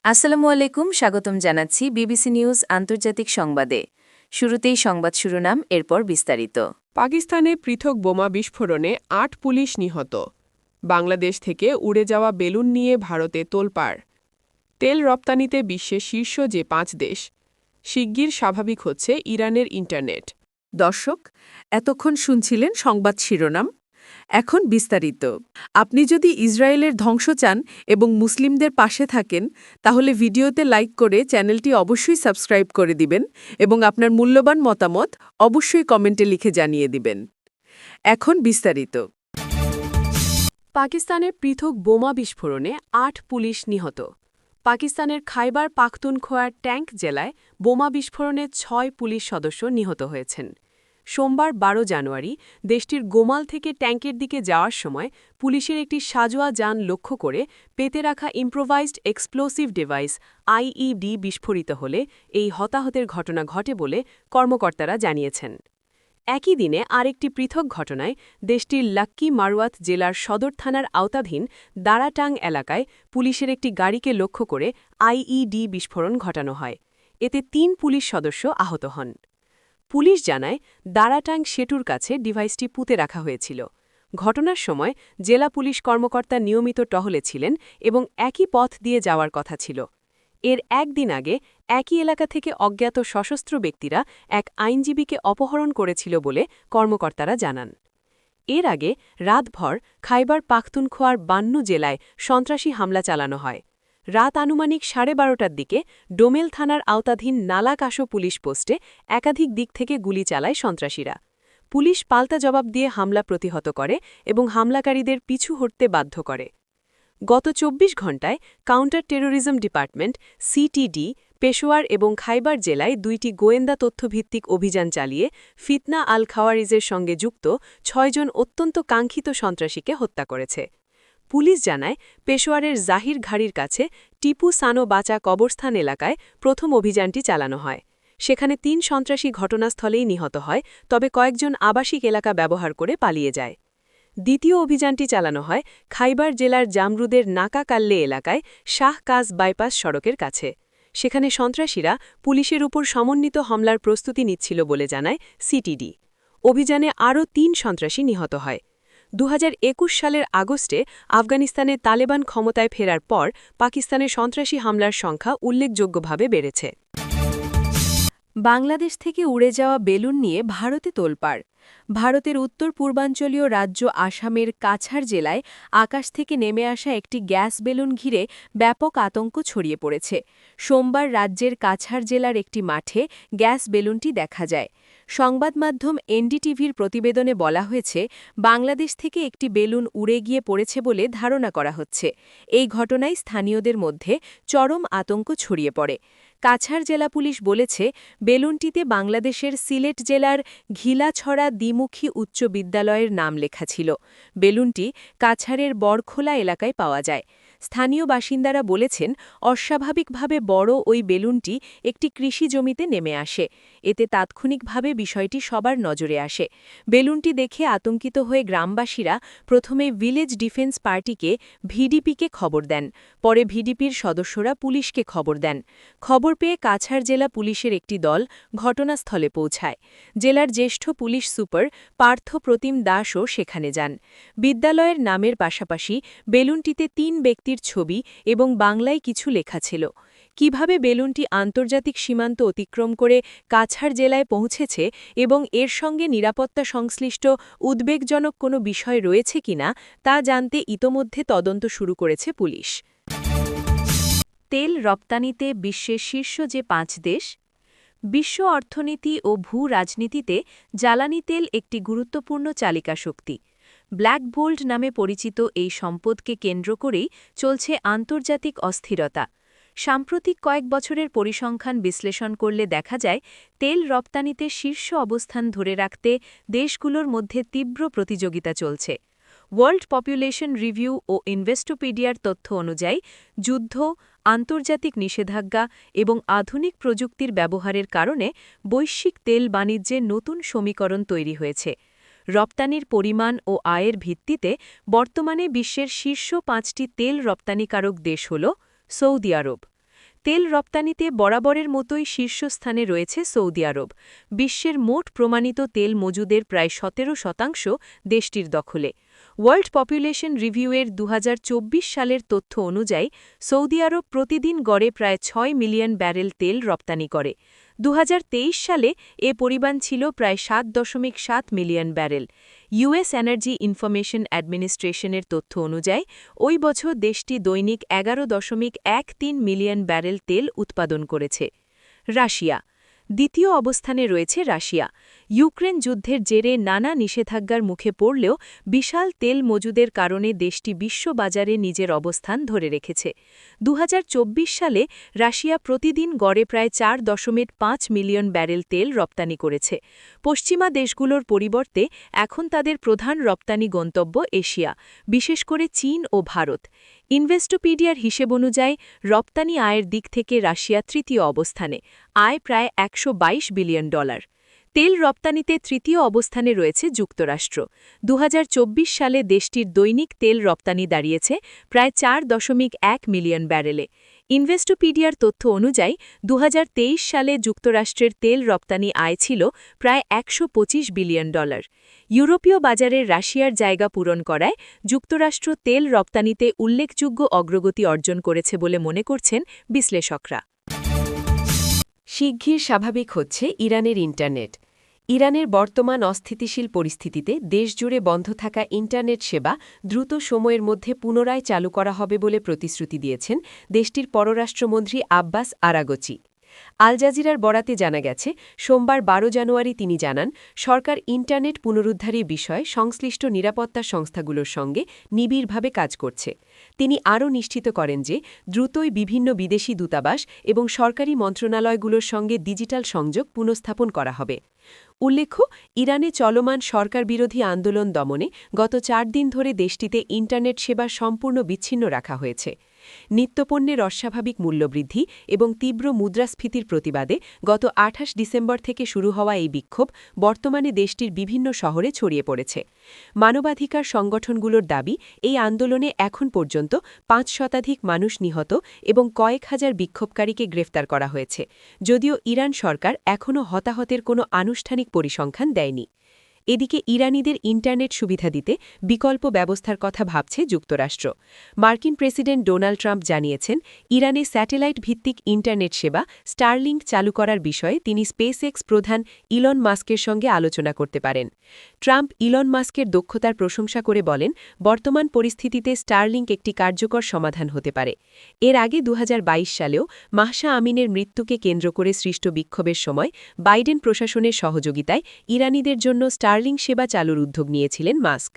আসসালামু আলাইকুম, স্বাগতম জানাচ্ছি বিবিসি নিউজ আন্তর্জাতিক সংবাদে। শুরুতেই সংবাদ শিরোনাম, এরপর বিস্তারিত। পাকিস্তানে পৃথক বোমা বিস্ফোরণে ৮ পুলিশ নিহত। বাংলাদেশ থেকে উড়ে যাওয়া বেলুন নিয়ে ভারতে তোলপাড়। তেল রপ্তানিতে বিশ্বের শীর্ষ যে ৫ দেশ। শিগগির স্বাভাবিক হচ্ছে ইরানের ইন্টারনেট। দর্শক, এতক্ষণ শুনছিলেন সংবাদ শিরোনাম। এখন বিস্তারিত। আপনি যদি ইসরায়েলের ধ্বংস চান এবং মুসলিমদের পাশে থাকেন, তাহলে ভিডিওতে লাইক করে চ্যানেলটি অবশ্যই সাবস্ক্রাইব করে দিবেন এবং আপনার মূল্যবান মতামত অবশ্যই কমেন্টে লিখে জানিয়ে দিবেন। এখন বিস্তারিত। পাকিস্তানের পৃথক বোমা বিস্ফোরণে ৮ পুলিশ নিহত। পাকিস্তানের খাইবার পাখতুনখোয়ার ট্যাঙ্ক জেলায় বোমা বিস্ফোরণে ৬ পুলিশ সদস্য নিহত হয়েছেন। সোমবার ১২ জানুয়ারি দেশটির গোমাল থেকে ট্যাঙ্কের দিকে যাওয়ার সময় পুলিশের একটি সাজোয়া যান লক্ষ্য করে পেতে রাখা ইম্প্রোভাইজড এক্সপ্লোসিভ ডিভাইস আইইডি বিস্ফোরিত হলে এই হতাহতের ঘটনা ঘটে বলে কর্মকর্তারা জানিয়েছেন। একই দিনে আরেকটি পৃথক ঘটনায় দেশটির লাক্কি মারওয়াত জেলার সদর থানার আওতাধীন দারাটাং এলাকায় পুলিশের একটি গাড়িকে লক্ষ্য করে আইইডি বিস্ফোরণ ঘটানো হয়। এতে ৩ পুলিশ সদস্য আহত হন। পুলিশ জানায় দারাটাং সেতুর কাছে ডিভাইসটি পুঁতে রাখা হয়েছিল। ঘটনার সময় জেলা পুলিশ কর্মকর্তা নিয়মিত টহলে ছিলেন এবং একই পথ দিয়ে যাওয়ার কথা ছিল। এর একদিন আগে একই এলাকা থেকে অজ্ঞাত সশস্ত্র ব্যক্তিরা এক আইনজীবীকে অপহরণ করেছিল বলে কর্মকর্তারা জানান। এর আগে রাতভর খাইবার পাখতুনখোয়ার বান্নু জেলায় সন্ত্রাসী হামলা চালানো হয়। রাত আনুমানিক 12:30টার দিকে ডোমেল থানার আওতাধীন নালাকাশো পুলিশ পোস্টে একাধিক দিক থেকে গুলি চালায় সন্ত্রাসীরা। পুলিশ পাল্টা জবাব দিয়ে হামলা প্রতিহত করে এবং হামলাকারীদের পিছু হটতে বাধ্য করে। গত ২৪ ঘণ্টায় counter terrorism department CTD Peshawar এবং খাইবার জেলায় ২টি গোয়েন্দা তথ্যভিত্তিক অভিযান চালিয়ে ফিতনা আল খাওয়ারিজের সঙ্গে যুক্ত ৬ জন অত্যন্ত কাঙ্ক্ষিত সন্ত্রাসীকে হত্যা করেছে। পুলিশ জানায় পেশোয়ারের জাহির ঘাড়ির কাছে টিপু সানো বাচা কবরস্থান এলাকায় প্রথম অভিযানটি চালানো হয়। সেখানে ৩ সন্ত্রাসী ঘটনাস্থলেই নিহত হয়, তবে কয়েকজন আবাসিক এলাকা ব্যবহার করে পালিয়ে যায়। দ্বিতীয় অভিযানটি চালানো হয় খাইবার জেলার জামরুদের নাকাকাল্লে এলাকায় শাহ কাজ বাইপাস সড়কের কাছে। সেখানে সন্ত্রাসীরা পুলিশের উপর সমন্বিত হামলার প্রস্তুতি নিচ্ছিল বলে জানায় সিটিডি। অভিযানে আরও ৩ সন্ত্রাসী নিহত হয়। ২০২১ সালের আগস্টে আফগানিস্তানে তালেবান ক্ষমতায় ফেরার পর পাকিস্তানের সন্ত্রাসী হামলার সংখ্যা উল্লেখযোগ্যভাবে বেড়েছে। বাংলাদেশ থেকে উড়ে যাওয়া বেলুন নিয়ে ভারতে তোলপাড়। ভারতের উত্তর পূর্বাঞ্চলীয় রাজ্য আসামের কাছাড় জেলায় আকাশ থেকে নেমে আসা একটি গ্যাস বেলুন ঘিরে ব্যাপক আতঙ্ক ছড়িয়ে পড়েছে। সোমবার রাজ্যের কাছাড় জেলার একটি মাঠে গ্যাস বেলুনটি দেখা যায়। সংবাদ মাধ্যম এনডিটিভির প্রতিবেদনে বলা হয়েছে, বাংলাদেশ থেকে একটি বেলুন উড়ে গিয়ে পড়েছে বলে ধারণা করা হচ্ছে। এই ঘটনায় স্থানীয়দের মধ্যে চরম আতঙ্ক ছড়িয়ে পড়ে। কাছাড় জেলা পুলিশ বলেছে, বেলুনটিতে বাংলাদেশের সিলেট জেলার ঘিলাছড়া দ্বিমুখী উচ্চ বিদ্যালয়ের নাম লেখা ছিল। বেলুনটি কাছাড়ের বড়খোলা এলাকায় পাওয়া যায়। স্থানীয় বাসিন্দারা বলেছেন, অস্বাভাবিকভাবে বড় ওই বেলুনটি একটি কৃষি জমিতে নেমে আসে। এতে তাৎক্ষণিকভাবে বিষয়টি সবার নজরে আসে। বেলুনটি দেখে আতঙ্কিত হয়ে গ্রামবাসীরা প্রথমে ভিলেজ ডিফেন্স পার্টিকে ভিডিপিকে খবর দেন। পরে ভিডিপির সদস্যরা পুলিশকে খবর দেন। খবর পেয়ে কাছাড় জেলা পুলিশের একটি দল ঘটনাস্থলে পৌঁছায়। জেলার জ্যেষ্ঠ পুলিশ সুপার পার্থ প্রতিম দাসও সেখানে যান। বিদ্যালয়ের নামের পাশাপাশি বেলুনটিতে ৩ ব্যক্তির ছবি এবং বাংলায় কিছু লেখা ছিল। কিভাবে বেলুনটি আন্তর্জাতিক সীমান্ত অতিক্রম করে কাছাড় জেলায় পৌঁছেছে এবং এর সঙ্গে নিরাপত্তা সংশ্লিষ্ট উদ্বেগজনক কোনো বিষয় রয়েছে কিনা তা জানতে ইতোমধ্যে তদন্ত শুরু করেছে পুলিশ। তেল রপ্তানিতে বিশ্বের শীর্ষ যে ৫ দেশ। বিশ্ব অর্থনীতি ও ভূ-রাজনীতিতে জ্বালানি তেল একটি গুরুত্বপূর্ণ চালিকা শক্তি। ব্ল্যাক গোল্ড নামে পরিচিত এই সম্পদকে কেন্দ্র করেই চলছে আন্তর্জাতিক অস্থিরতা। সাম্প্রতিক কয়েক বছরের পরিসংখ্যান বিশ্লেষণ করলে দেখা যায়, তেল রপ্তানিতে শীর্ষ অবস্থান ধরে রাখতে দেশগুলোর মধ্যে তীব্র প্রতিযোগিতা চলছে। ওয়ার্ল্ড পপুলেশন রিভিউ ও ইনভেস্টোপিডিয়ার তথ্য অনুযায়ী যুদ্ধ, আন্তর্জাতিক নিষেধাজ্ঞা এবং আধুনিক প্রযুক্তির ব্যবহারের কারণে বৈশ্বিক তেল বাণিজ্যে নতুন সমীকরণ তৈরি হয়েছে। রপ্তানির পরিমাণ ও আয়ের ভিত্তিতে বর্তমানে বিশ্বের শীর্ষ ৫টি তেল রপ্তানিকারক দেশ হল সৌদি আরব, তেল রপ্তানিতে বরাবরের মতোই শীর্ষস্থানে রয়েছে সৌদি আরব। বিশ্বের মোট প্রমাণিত তেল মজুদের প্রায় 17% দেশটির দখলে। ওয়ার্ল্ড পপুলেশন রিভিউয়ের 2024 সালের তথ্য অনুযায়ী সৌদি আরব প্রতিদিন গড়ে প্রায় 6 মিলিয়ন ব্যারেল তেল রপ্তানি করে। 2023 সালে এ পরিমাণ ছিল প্রায় 7.7 million barrel. US energy information অ্যাডমিনিস্ট্রেশনের তথ্য অনুযায়ী ওই বছর দেশটি দৈনিক 11.13 মিলিয়ন ব্যারেল তেল উৎপাদন করেছে। রাশিয়া দ্বিতীয় অবস্থানে রয়েছে রাশিয়া। ইউক্রেন যুদ্ধের জেরে নানা নিষেধাজ্ঞার মুখে পড়লেও বিশাল তেল মজুদের কারণে দেশটি বিশ্ববাজারে নিজের অবস্থান ধরে রেখেছে। 2024 সালে রাশিয়া প্রতিদিন গড়ে প্রায় 4.5 মিলিয়ন ব্যারেল তেল রপ্তানি করেছে। পশ্চিমা দেশগুলোর পরিবর্তে এখন তাদের প্রধান রপ্তানি গন্তব্য এশিয়া, বিশেষ করে চীন ও ভারত। ইনভেস্টোপিডিয়ার হিসেব অনুযায়ী রপ্তানি আয়ের দিক থেকে রাশিয়া তৃতীয় অবস্থানে, আয় প্রায় $122 বিলিয়ন। তেল রপ্তানিতে তৃতীয় অবস্থানে রয়েছে যুক্তরাষ্ট্র। 2024 সালে দেশটির দৈনিক তেল রপ্তানি দাঁড়িয়েছে প্রায় 4.1 মিলিয়ন ব্যারেলে। ইনভেস্টোপিডিয়ার তথ্য অনুযায়ী 2023 সালে যুক্তরাষ্ট্রের তেল রপ্তানি আয় ছিল প্রায় $125 বিলিয়ন। ইউরোপীয় বাজারে রাশিয়ার জায়গা পূরণ করায় যুক্তরাষ্ট্র তেল রপ্তানিতে উল্লেখযোগ্য অগ্রগতি অর্জন করেছে বলে মনে করছেন বিশ্লেষকরা। শিগগির স্বাভাবিক হচ্ছে ইরানের ইন্টারনেট। ইরানের বর্তমান অস্থিতিশীল পরিস্থিতিতে দেশজুড়ে বন্ধ থাকা ইন্টারনেট সেবা দ্রুত সময়ের মধ্যে পুনরায় চালু করা হবে বলে প্রতিশ্রুতি দিয়েছেন দেশটির পররাষ্ট্রমন্ত্রী আব্বাস আরাগচি। আল জাজিরার বরাতে জানা গেছে, সোমবার 12 জানুয়ারি তিনি জানান, সরকার ইন্টারনেট পুনরুদ্ধারের বিষয়ে সংশ্লিষ্ট নিরাপত্তা সংস্থাগুলোর সঙ্গে নিবিড়ভাবে কাজ করছে। তিনি আরও নিশ্চিত করেন যে দ্রুতই বিভিন্ন বিদেশি দূতাবাস এবং সরকারি মন্ত্রণালয়গুলোর সঙ্গে ডিজিটাল সংযোগ পুনঃস্থাপন করা হবে। উল্লেখ্য, ইরানে চলমান সরকারবিরোধী আন্দোলন দমনে গত 4 দিন ধরে দেশটিতে ইন্টারনেট সেবা সম্পূর্ণ বিচ্ছিন্ন রাখা হয়েছে। নিত্যপণ্যের অস্বাভাবিক মূল্যবৃদ্ধি এবং তীব্র মুদ্রাস্ফীতির প্রতিবাদে গত 28 ডিসেম্বর থেকে শুরু হওয়া এই বিক্ষোভ বর্তমানে দেশটির বিভিন্ন শহরে ছড়িয়ে পড়েছে। মানবাধিকার সংগঠনগুলোর দাবি, এই আন্দোলনে এখন পর্যন্ত 5 শতাধিক মানুষ নিহত এবং কয়েক হাজার বিক্ষোভকারীকে গ্রেফতার করা হয়েছে, যদিও ইরান সরকার এখনও হতাহতের কোনো আনুষ্ঠানিক পরিসংখ্যান দেয়নি। এদিকে ইরানিদের ইন্টারনেট সুবিধা দিতে বিকল্প ব্যবস্থার কথা ভাবছে যুক্তরাষ্ট্র। মার্কিন প্রেসিডেন্ট ডোনাল্ড ট্রাম্প জানিয়েছেন, ইরানে স্যাটেলাইট ভিত্তিক ইন্টারনেট সেবা স্টারলিংক চালু করার বিষয়ে তিনি স্পেসএক্স প্রধান ইলন মাস্কের সঙ্গে আলোচনা করতে পারেন। ট্রাম্প ইলন মাস্কের দক্ষতার প্রশংসা করে বলেন, বর্তমান পরিস্থিতিতে স্টারলিংক একটি কার্যকর সমাধান হতে পারে। এর আগে 2022 সালেও মাহসা আমিনের মৃত্যুকে কেন্দ্র করে সৃষ্ট বিক্ষোভের সময় বাইডেন প্রশাসনের সহযোগিতায় ইরানিদের জন্য স্টারলিংক সেবা চালুর উদ্যোগ নিয়েছিলেন মাস্ক।